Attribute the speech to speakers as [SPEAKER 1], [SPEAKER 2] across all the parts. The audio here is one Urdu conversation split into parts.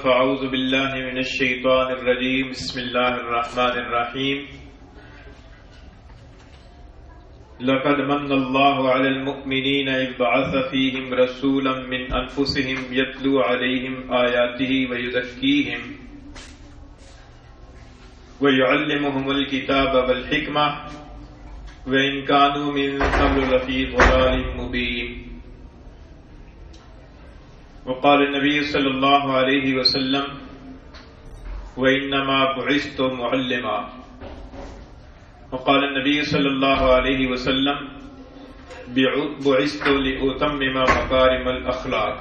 [SPEAKER 1] فاعوذ باللہ من الشیطان الرجیم بسم اللہ الرحمن الرحیم لقد من اللہ علی المؤمنین اذ بعث فیہم رسولا من انفسہم یتلو علیہم آیاتہ ویزکیہم ویعلمہم الکتاب والحکمہ وإن كانوا من قبل لفی ضلال مبین. وقال النبي صلى الله عليه وسلم وإنما بعثت معلما. وقال النبي صلى الله عليه وسلم بعثت لأتمم مكارم الأخلاق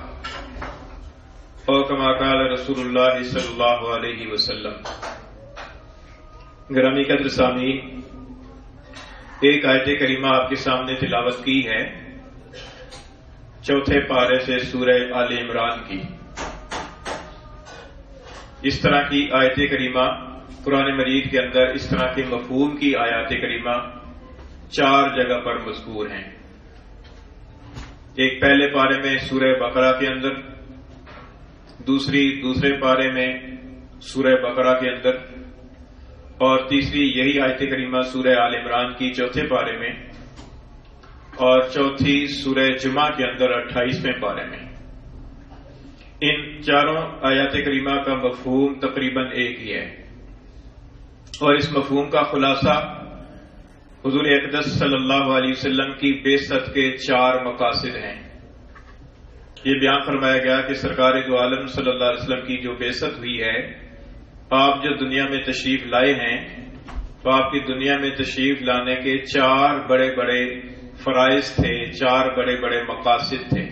[SPEAKER 1] أو كما قال رسول الله صلى الله عليه وسلم. گرامی قدر سامعین، ایک آیت کریمہ آپ کے سامنے تلاوت کی ہے چوتھے پارے سے سورہ آل عمران کی. اس طرح کی آیت کریمہ قرآن مجید کے اندر اس طرح کے مفہوم کی آیات کریمہ 4 جگہ پر مذکور ہیں. ایک پہلے پارے میں سورہ بقرہ کے اندر، دوسرے پارے میں سورہ بقرہ کے اندر، اور تیسری یہی آیت کریمہ سورہ آل عمران کی چوتھے پارے میں، اور چوتھی سورہ جمعہ کے اندر 28ویں پارے میں. ان چاروں آیات کریمہ کا مفہوم تقریباً ایک ہی ہے، اور اس مفہوم کا خلاصہ حضور اقدس صلی اللہ علیہ وسلم کی بعثت کے 4 مقاصد ہیں. یہ بیان فرمایا گیا کہ سرکار دو عالم صلی اللہ علیہ وسلم کی جو بعثت ہوئی ہے، آپ جو دنیا میں تشریف لائے ہیں، تو آپ کی دنیا میں تشریف لانے کے 4 بڑے بڑے فرائض تھے، 4 بڑے بڑے مقاصد تھے.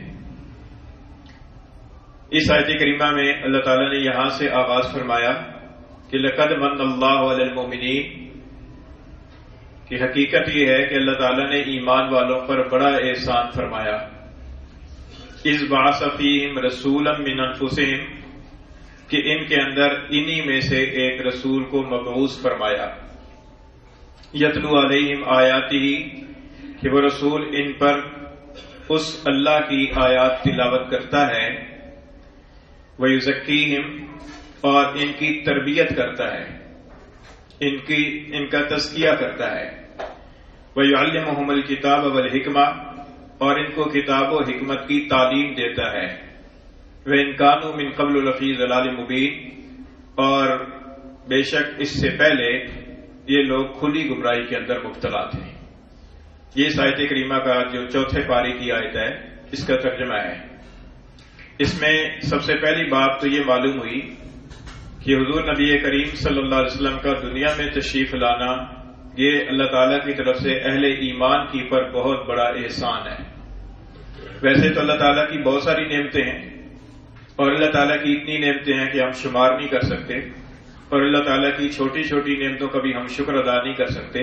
[SPEAKER 1] اس آیت کریمہ میں اللہ تعالیٰ نے یہاں سے آغاز فرمایا کہ لقد من اللہ علی المؤمنین، کہ حقیقت یہ ہے کہ اللہ تعالیٰ نے ایمان والوں پر بڑا احسان فرمایا. اذ بعث فیہم رسولا من انفسہم، کہ ان کے اندر انہی میں سے ایک رسول کو مبعوث فرمایا. یتلو علیہم آیاتہ، کہ وہ رسول ان پر اس اللہ کی آیات تلاوت کرتا ہے. وَيُزَكِّيهِمْ، اور ان کی تربیت کرتا ہے، ان کا تزکیہ کرتا ہے. وَيُعَلِّمُهُمُ الْكِتَابَ وَالْحِكْمَةَ، اور ان کو کتاب و حکمت کی تعلیم دیتا ہے. وَإِن كَانُوا مِن قَبْلُ لَفِي ضَلَالٍ مُبِينٍ، اور بے شک اس سے پہلے یہ لوگ کھلی گمراہی کے اندر مبتلا تھے. یہ اس آیت کریمہ کا جو چوتھے پارے کی آیت ہے، اس کا ترجمہ ہے. اس میں سب سے پہلی بات تو یہ معلوم ہوئی کہ حضور نبی کریم صلی اللہ علیہ وسلم کا دنیا میں تشریف لانا، یہ اللہ تعالیٰ کی طرف سے اہل ایمان کی پر بہت بڑا احسان ہے. ویسے تو اللہ تعالیٰ کی بہت ساری نعمتیں ہیں، اور اللہ تعالیٰ کی اتنی نعمتیں ہیں کہ ہم شمار نہیں کر سکتے، اور اللہ تعالیٰ کی چھوٹی چھوٹی نعمتوں کا بھی ہم شکر ادا نہیں کر سکتے.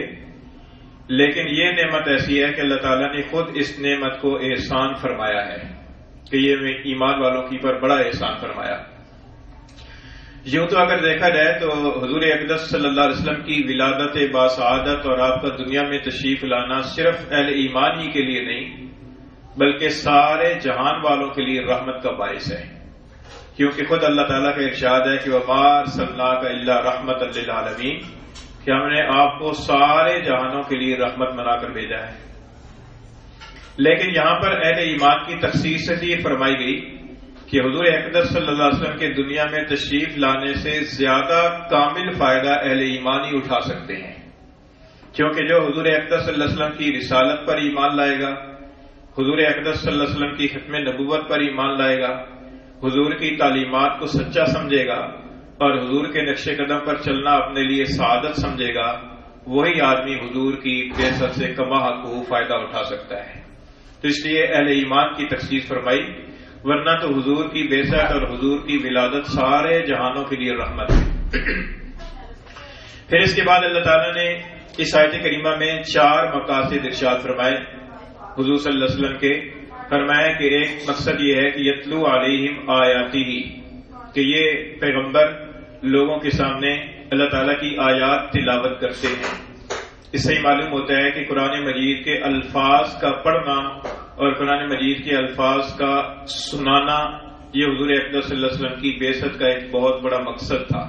[SPEAKER 1] لیکن یہ نعمت ایسی ہے کہ اللہ تعالیٰ نے خود اس نعمت کو احسان فرمایا ہے، کہ یہ ایمان والوں کی پر بڑا احسان فرمایا. یوں تو اگر دیکھا جائے تو حضور اقدس صلی اللہ علیہ وسلم کی ولادت باسعادت اور آپ کا دنیا میں تشریف لانا صرف اہل ایمان ہی کے لیے نہیں، بلکہ سارے جہان والوں کے لیے رحمت کا باعث ہے. کیونکہ خود اللہ تعالیٰ کا ارشاد ہے کہ وَمَا أَرْسَلْنَاكَ إِلَّا رَحْمَةً لِّلْعَالَمِينَ، کہ ہم نے آپ کو سارے جہانوں کے لیے رحمت بنا کر بھیجا ہے. لیکن یہاں پر اہل ایمان کی تخصیص سے یہ فرمائی گئی کہ حضور اقدس صلی اللہ علیہ وسلم کے دنیا میں تشریف لانے سے زیادہ کامل فائدہ اہل ایمان ہی اٹھا سکتے ہیں. کیونکہ جو حضور اقدس صلی اللہ علیہ وسلم کی رسالت پر ایمان لائے گا، حضور اقدس صلی اللہ علیہ وسلم کی ختم نبوت پر ایمان لائے گا، حضور کی تعلیمات کو سچا سمجھے گا، اور حضور کے نقش قدم پر چلنا اپنے لیے سعادت سمجھے گا، وہی آدمی حضور کی بعثت سے کما حقوق فائدہ اٹھا سکتا ہے. تو اس لیے اہل ایمان کی تخصیص فرمائی، ورنہ تو حضور کی بعثت اور حضور کی ولادت سارے جہانوں کے لیے رحمت ہے. پھر اس کے بعد اللہ تعالیٰ نے اس آیت کریمہ میں 4 مقاصد ارشاد فرمائے حضور صلی اللہ علیہ وسلم کے. فرمایا کہ ایک مقصد یہ ہے کہ یتلو علیہم آیاتہ، کہ یہ پیغمبر لوگوں کے سامنے اللہ تعالیٰ کی آیات تلاوت کرتے ہیں. اس سے معلوم ہوتا ہے کہ قرآن مجید کے الفاظ کا پڑھنا اور قرآن مجید کے الفاظ کا سنانا یہ حضور اقدس صلی اللہ علیہ وسلم کی بعثت کا ایک بہت بڑا مقصد تھا۔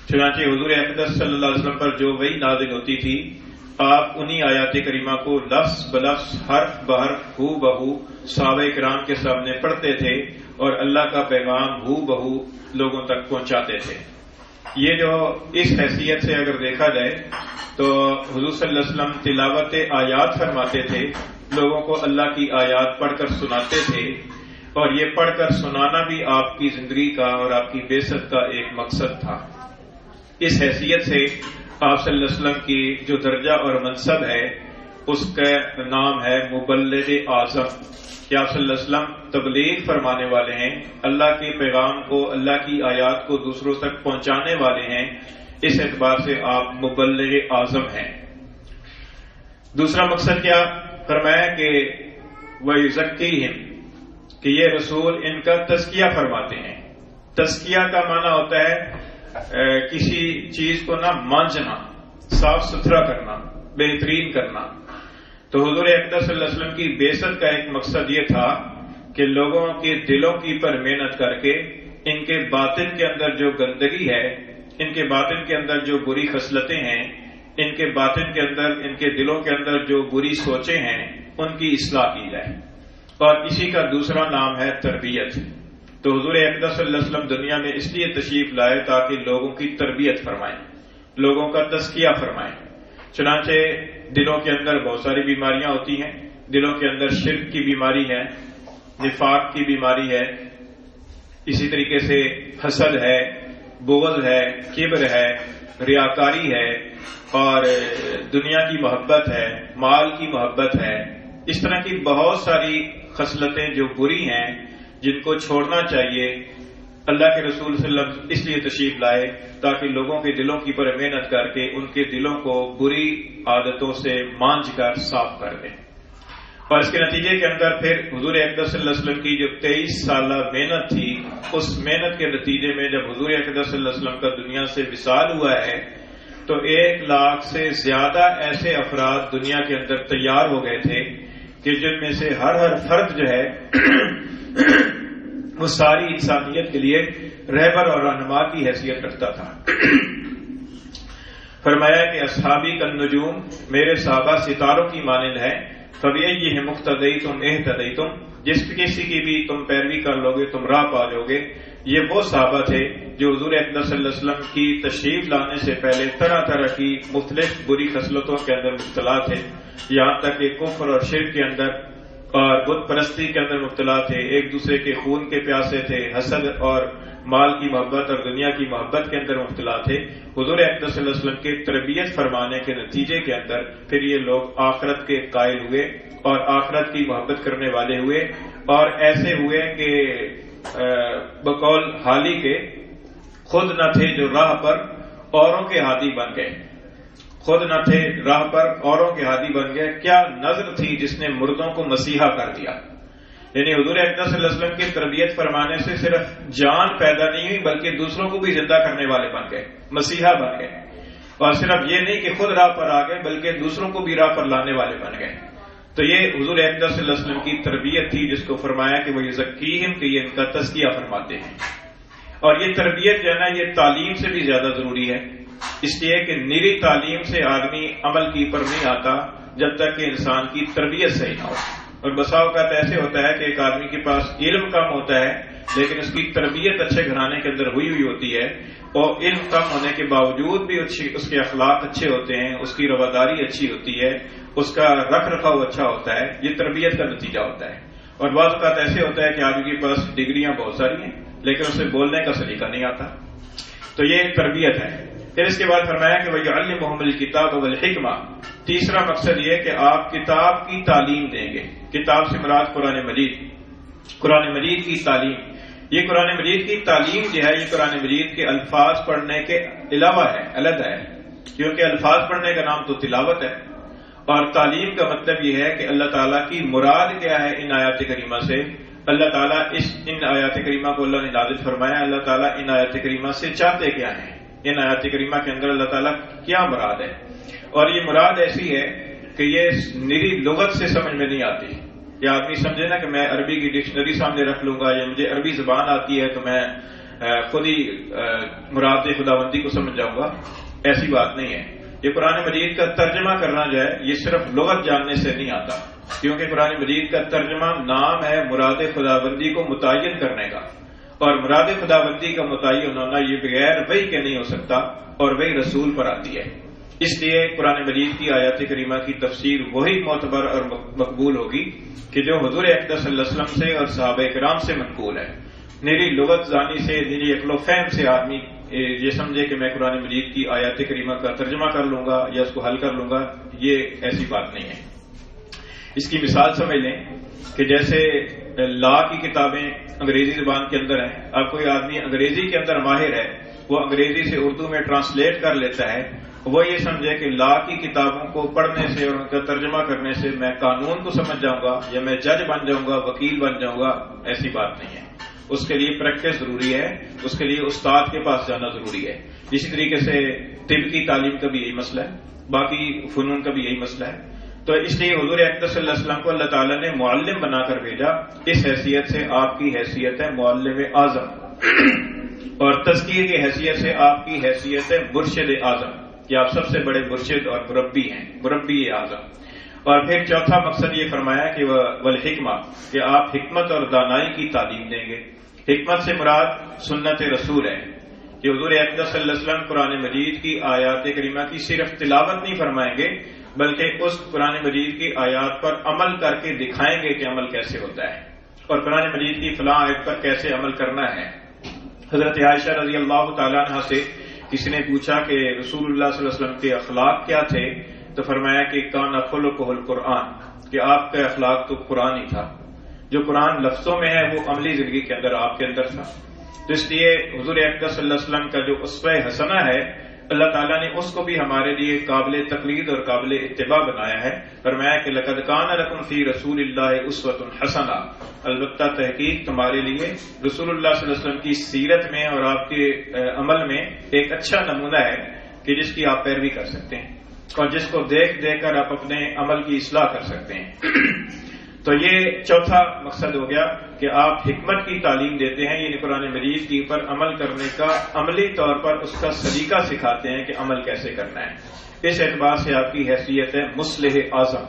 [SPEAKER 1] چنانچہ حضور اقدس صلی اللہ علیہ وسلم پر جو وحی نازل ہوتی تھی، آپ انہی آیات کریمہ کو لفظ بلفظ حرف بحرف ہو بہو صحابہ کرام کے سامنے پڑھتے تھے اور اللہ کا پیغام ہو بہو لوگوں تک پہنچاتے تھے۔ یہ جو اس حیثیت سے اگر دیکھا جائے تو حضور صلی اللہ علیہ وسلم تلاوت آیات فرماتے تھے، لوگوں کو اللہ کی آیات پڑھ کر سناتے تھے، اور یہ پڑھ کر سنانا بھی آپ کی زندگی کا اور آپ کی بعثت کا ایک مقصد تھا۔ اس حیثیت سے آپ صلی اللہ علیہ وسلم کی جو درجہ اور منصب ہے اس کا نام ہے مبلغ اعظم، کہ آپ صلی اللہ علیہ وسلم تبلیغ فرمانے والے ہیں، اللہ کے پیغام کو، اللہ کی آیات کو دوسروں تک پہنچانے والے ہیں۔ اس اعتبار سے آپ مبلغ اعظم ہیں۔ دوسرا مقصد کیا فرمایا کہ وَيُزَكِّيهِمْ، کہ یہ رسول ان کا تزکیہ فرماتے ہیں۔ تزکیہ کا معنی ہوتا ہے کسی چیز کو نہ مانجنا، صاف ستھرا کرنا، بہترین کرنا۔ تو حضور اقدس صلی اللہ علیہ وسلم کی بعثت کا ایک مقصد یہ تھا کہ لوگوں کے دلوں کی پر محنت کر کے ان کے باطن کے اندر جو گندگی ہے، ان کے باطن کے اندر جو بری خصلتیں ہیں، ان کے باطن کے اندر، ان کے دلوں کے اندر جو بری سوچیں ہیں، ان کی اصلاح کی جائے۔ اور اسی کا دوسرا نام ہے تربیت۔ تو حضور اقدس صلی اللہ علیہ وسلم دنیا میں اس لیے تشریف لائے تاکہ لوگوں کی تربیت فرمائیں، لوگوں کا تزکیہ فرمائیں۔ چنانچہ دلوں کے اندر بہت ساری بیماریاں ہوتی ہیں، دلوں کے اندر شرک کی بیماری ہے، نفاق کی بیماری ہے، اسی طریقے سے حسد ہے، بغض ہے، کبر ہے، ریاکاری ہے، اور دنیا کی محبت ہے، مال کی محبت ہے۔ اس طرح کی بہت ساری خصلتیں جو بری ہیں، جن کو چھوڑنا چاہیے۔ اللہ کے رسول صلی اللہ علیہ وسلم اس لیے تشریف لائے تاکہ لوگوں کے دلوں کی پر محنت کر کے ان کے دلوں کو بری عادتوں سے مانج کر صاف کر دیں۔ اور اس کے نتیجے کے اندر پھر حضور اقدس صلی اللہ علیہ وسلم کی جو 23 سالہ محنت تھی، اس محنت کے نتیجے میں جب حضور اقدس صلی اللہ علیہ وسلم کا دنیا سے وصال ہوا ہے تو 1 لاکھ سے زیادہ ایسے افراد دنیا کے اندر تیار ہو گئے تھے کہ جن میں سے ہر فرد جو ہے وہ ساری انسانیت کے لیے رہبر اور رہنما کی حیثیت رکھتا تھا۔ فرمایا کہ اصحابی کالنجوم، میرے صحابہ ستاروں کی مانند ہے، فبأیہم اقتدیتم اہتدیتم، جس کسی کی بھی تم پیروی کر لو گے تم راہ پا لو گے۔ یہ وہ صحابہ تھے جو حضور اقدس صلی اللہ علیہ وسلم کی تشریف لانے سے پہلے طرح طرح کی مختلف بری خصلتوں کے اندر مبتلا تھے، یہاں تک کہ کفر اور شرک کے اندر اور بت پرستی کے اندر مبتلا تھے، ایک دوسرے کے خون کے پیاسے تھے، حسد اور مال کی محبت اور دنیا کی محبت کے اندر مبتلا تھے۔ حضور اقدس صلی اللہ علیہ وسلم کے تربیت فرمانے کے نتیجے کے اندر پھر یہ لوگ آخرت کے قائل ہوئے اور آخرت کی محبت کرنے والے ہوئے، اور ایسے ہوئے کہ بقول حالی کے خود نہ تھے جو راہ پر اوروں کے ہادی بن گئے، خود نہ تھے راہ پر اوروں کے ہادی بن گئے۔ کیا نظر تھی جس نے مردوں کو مسیحا کر دیا۔ یعنی حضور اقدس صلی اللہ علیہ وسلم کی تربیت فرمانے سے صرف جان پیدا نہیں ہوئی بلکہ دوسروں کو بھی زندہ کرنے والے بن گئے، مسیحا بن گئے۔ اور صرف یہ نہیں کہ خود راہ پر آ گئے بلکہ دوسروں کو بھی راہ پر لانے والے بن گئے۔ تو یہ حضور اقدس صلی اللہ علیہ وسلم کی تربیت تھی جس کو فرمایا کہ وہ یزکیہم، کہ یہ ان کا تزکیہ فرماتے ہیں۔ اور یہ تربیت جو ہے نا، یہ تعلیم سے بھی زیادہ ضروری ہے، اس لیے کہ نیری تعلیم سے آدمی عمل کی پر نہیں آتا جب تک کہ انسان کی تربیت صحیح نہ ہو۔ اور بسا اوقات ایسے ہوتا ہے کہ ایک آدمی کے پاس علم کم ہوتا ہے لیکن اس کی تربیت اچھے گھرانے کے اندر ہوئی ہوتی ہے، اور علم کم ہونے کے باوجود بھی اس کے اخلاق اچھے ہوتے ہیں، اس کی رواداری اچھی ہوتی ہے، اس کا رکھ رکھاؤ اچھا ہوتا ہے۔ یہ تربیت کا نتیجہ ہوتا ہے۔ اور بعض اوقات ایسے ہوتا ہے کہ آدمی کے پاس ڈگریاں بہت ساری ہیں لیکن اسے بولنے کا سلیقہ نہیں آتا۔ تو یہ تربیت ہے۔ پھر اس کے بعد فرمایا کہ وَيُعَلِّمُهُمُ الْكِتَابَ وَالْحِكْمَةَ، تیسرا مقصد یہ کہ آپ کتاب کی تعلیم دیں گے۔ کتاب سے مراد قرآن مجید، قرآن مجید کی تعلیم۔ یہ قرآن مجید کی تعلیم جو ہے، یہ قرآن مجید کے الفاظ پڑھنے کے علاوہ ہے، علیحدہ ہے، کیونکہ الفاظ پڑھنے کا نام تو تلاوت ہے، اور تعلیم کا مطلب یہ ہے کہ اللہ تعالیٰ کی مراد کیا ہے ان آیات کریمہ سے۔ اللہ تعالیٰ ان آیات کریمہ کو اللہ نے نازل فرمایا، اللہ تعالیٰ ان آیات کریمہ سے چاہتے کیا ہیں، ان آیات کریمہ کے اندر اللہ تعالیٰ کیا مراد ہے۔ اور یہ مراد ایسی ہے کہ یہ نری لغت سے سمجھ میں نہیں آتی، یہ آدمی سمجھے نا کہ میں عربی کی ڈکشنری سامنے رکھ لوں گا یا مجھے عربی زبان آتی ہے تو میں خود ہی مراد خداوندی کو سمجھ جاؤں گا، ایسی بات نہیں ہے۔ یہ قرآن مجید کا ترجمہ کرنا جو ہے یہ صرف لغت جاننے سے نہیں آتا، کیونکہ قرآن مجید کا ترجمہ نام ہے مراد خداوندی کو متعین کرنے کا، اور مراد خداوندی کا متعین ہونا یہ بغیر وحی کے نہیں ہو سکتا، اور وحی رسول پر آتی ہے۔ اس لیے قرآن مجید کی آیات کریمہ کی تفسیر وہی معتبر اور مقبول ہوگی کہ جو حضور اقدس صلی اللہ علیہ وسلم سے اور صحابہ کرام سے منقول ہے۔ میری لغت زانی سے، میری عقل و فہم سے آدمی یہ سمجھے کہ میں قرآن مجید کی آیات کریمہ کا ترجمہ کر لوں گا یا اس کو حل کر لوں گا، یہ ایسی بات نہیں ہے۔ اس کی مثال سمجھ لیں کہ جیسے لا کی کتابیں انگریزی زبان کے اندر ہیں، اب کوئی آدمی انگریزی کے اندر ماہر ہے، وہ انگریزی سے اردو میں ٹرانسلیٹ کر لیتا ہے، وہ یہ سمجھے کہ لا کی کتابوں کو پڑھنے سے اور ان کا ترجمہ کرنے سے میں قانون کو سمجھ جاؤں گا یا میں جج بن جاؤں گا، وکیل بن جاؤں گا، ایسی بات نہیں ہے۔ اس کے لیے پریکٹس ضروری ہے، اس کے لیے استاد کے پاس جانا ضروری ہے۔ اسی طریقے سے طب کی تعلیم کا بھی یہی مسئلہ ہے، باقی فنون کا بھی یہی مسئلہ ہے۔ تو اس لیے حضور اقدس صلی اللہ علیہ وسلم کو اللہ تعالیٰ نے معلم بنا کر بھیجا، اس حیثیت سے آپ کی حیثیت ہے معلم اعظم، اور تزکیے کی حیثیت سے آپ کی حیثیت ہے مرشد اعظم، کہ آپ سب سے بڑے مرشد اور مربی ہیں، مربی اعظم۔ اور پھر چوتھا مقصد یہ فرمایا کہ والحکمہ، کہ آپ حکمت اور دانائی کی تعلیم دیں گے۔ حکمت سے مراد سنت رسول ہے کہ حضور اقدس صلی اللہ علیہ وسلم قرآن مجید کی آیات کریمہ کی صرف تلاوت نہیں فرمائیں گے، بلکہ اس قرآن مجید کی آیات پر عمل کر کے دکھائیں گے کہ عمل کیسے ہوتا ہے، اور قرآن مجید کی فلاں آیت پر کیسے عمل کرنا ہے۔ حضرت عائشہ رضی اللہ تعالیٰ عنہ سے کسی نے پوچھا کہ رسول اللہ صلی اللہ علیہ وسلم کے اخلاق کیا تھے، تو فرمایا کہ کان خلقہ القرآن، کہ آپ کا اخلاق تو قرآن ہی تھا، جو قرآن لفظوں میں ہے وہ عملی زندگی کے اندر آپ کے اندر تھا۔ تو اس لیے حضور اقدس صلی اللہ علیہ وسلم کا جو اسوہ حسنہ ہے، اللہ تعالیٰ نے اس کو بھی ہمارے لیے قابل تقلید اور قابل اتباع بنایا ہے۔ فرمایا کہ لقد کان لکم فی رسول اللہ اسوۃ حسنہ، البتہ تحقیق تمہارے لیے رسول اللہ صلی اللہ علیہ وسلم کی سیرت میں اور آپ کے عمل میں ایک اچھا نمونہ ہے کہ جس کی آپ پیروی کر سکتے ہیں، اور جس کو دیکھ دیکھ کر آپ اپنے عمل کی اصلاح کر سکتے ہیں۔ تو یہ چوتھا مقصد ہو گیا کہ آپ حکمت کی تعلیم دیتے ہیں، یعنی قرآن مجید کے اوپر عمل کرنے کا عملی طور پر اس کا سلیقہ سکھاتے ہیں کہ عمل کیسے کرنا ہے۔ اس اعتبار سے آپ کی حیثیت ہے مصلح اعظم،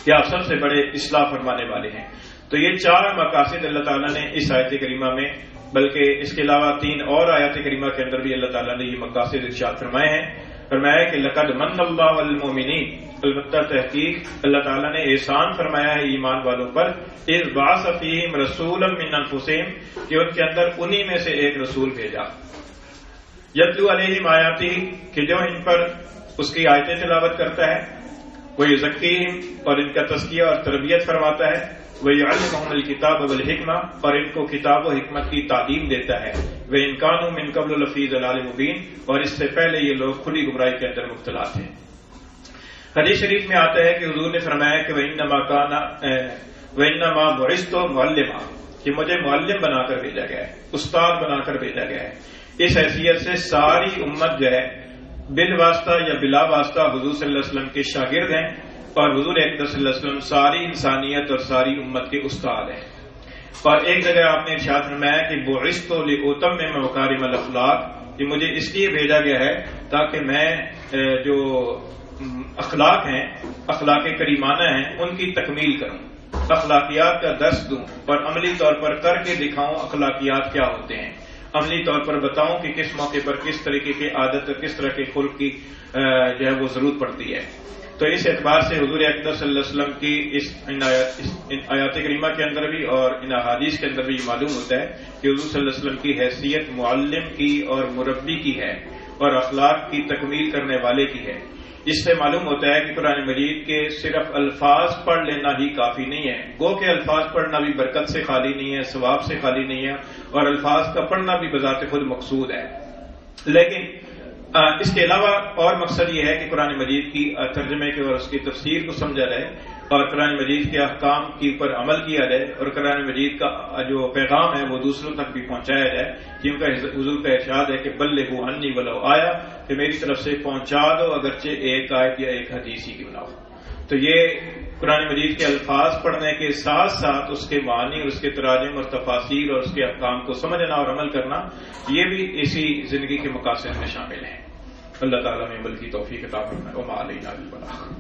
[SPEAKER 1] کہ آپ سب سے بڑے اصلاح فرمانے والے ہیں۔ تو یہ چار مقاصد اللہ تعالیٰ نے اس آیت کریمہ میں، بلکہ اس کے علاوہ 3 اور آیات کریمہ کے اندر بھی اللہ تعالیٰ نے یہ مقاصد ارشاد فرمائے ہیں۔ فرمایا کہ لقد من اللہ والمؤمنین، البتہ تحقیق اللہ تعالیٰ نے احسان فرمایا ہے ایمان والوں پر، اذ بعث فیہم رسولا من انفسہم، کہ ان کے اندر انہی میں سے ایک رسول بھیجا، یتلو علیہم آیاتہ، کہ جو ان پر اس کی آیتیں تلاوت کرتا ہے، ویزکیہم، اور ان کا تزکیہ اور تربیت فرماتا ہے، ویعلمہم الکتاب والحکمہ، اور ان کو کتاب و حکمت کی تعلیم دیتا ہے، وَإِن كَانُوا مِن قَبْلُ لَفِي ضَلَالٍ مُبِينٍ، اور اس سے پہلے یہ لوگ کھلی گمراہی کے اندر مبتلا تھے۔ حدیث شریف میں آتا ہے کہ حضور نے فرمایا کہ وَإِنَّمَا بُعِثْتُ مُعَلِّمًا، کہ مجھے معلم بنا کر بھیجا گیا ہے، استاد بنا کر بھیجا گیا ہے۔ اس حیثیت سے ساری امت جو ہے بالواسطہ یا بلا واسطہ حضور صلی اللہ علیہ وسلم کے شاگرد ہیں، اور حضور اقدس صلی اللہ علیہ وسلم ساری انسانیت اور ساری امت کے استاد ہیں۔ اور ایک جگہ آپ نے ارشاد فرمایا کہ بعثت لأتمم مکارم الاخلاق، کہ مجھے اس لیے بھیجا گیا ہے تاکہ میں جو اخلاق ہیں، اخلاق کریمانہ ہیں، ان کی تکمیل کروں، اخلاقیات کا درس دوں، اور عملی طور پر کر کے دکھاؤں اخلاقیات کیا ہوتے ہیں، عملی طور پر بتاؤں کہ کس موقع پر کس طریقے کی عادت اور کس طرح کے خلق کی جو ہے وہ ضرورت پڑتی ہے۔ تو اس اعتبار سے حضور اقدس صلی اللہ علیہ وسلم کی ان آیات کریمہ کے اندر بھی اور ان احادیث کے اندر بھی یہ معلوم ہوتا ہے کہ حضور صلی اللہ علیہ وسلم کی حیثیت معلم کی اور مربی کی ہے، اور اخلاق کی تکمیل کرنے والے کی ہے۔ اس سے معلوم ہوتا ہے کہ قرآن مجید کے صرف الفاظ پڑھ لینا ہی کافی نہیں ہے، گو کہ الفاظ پڑھنا بھی برکت سے خالی نہیں ہے، ثواب سے خالی نہیں ہے، اور الفاظ کا پڑھنا بھی بذات خود مقصود ہے، لیکن اس کے علاوہ اور مقصد یہ ہے کہ قرآن مجید کی ترجمے کے اور اس کی تفسیر کو سمجھا جائے، اور قرآن مجید کے احکام کے اوپر عمل کیا جائے، اور قرآن مجید کا جو پیغام ہے وہ دوسروں تک بھی پہنچایا جائے، کیونکہ حضور کا ارشاد ہے کہ بلغوا عنی ولو آیا، کہ میری طرف سے پہنچا دو اگرچہ ایک آیت یا ایک حدیث ہی کیوں نہ ہو۔ تو یہ قرآن مجید کے الفاظ پڑھنے کے ساتھ ساتھ اس کے معنی اور اس کے تراجم اور تفاسیر اور اس کے احکام کو سمجھنا اور عمل کرنا، یہ بھی اسی زندگی کے مقاصد میں شامل ہے۔ اللہ تعالیٰ میں عمل کی توفیق عطا فرمائے۔ وما علینا الا البلاغ۔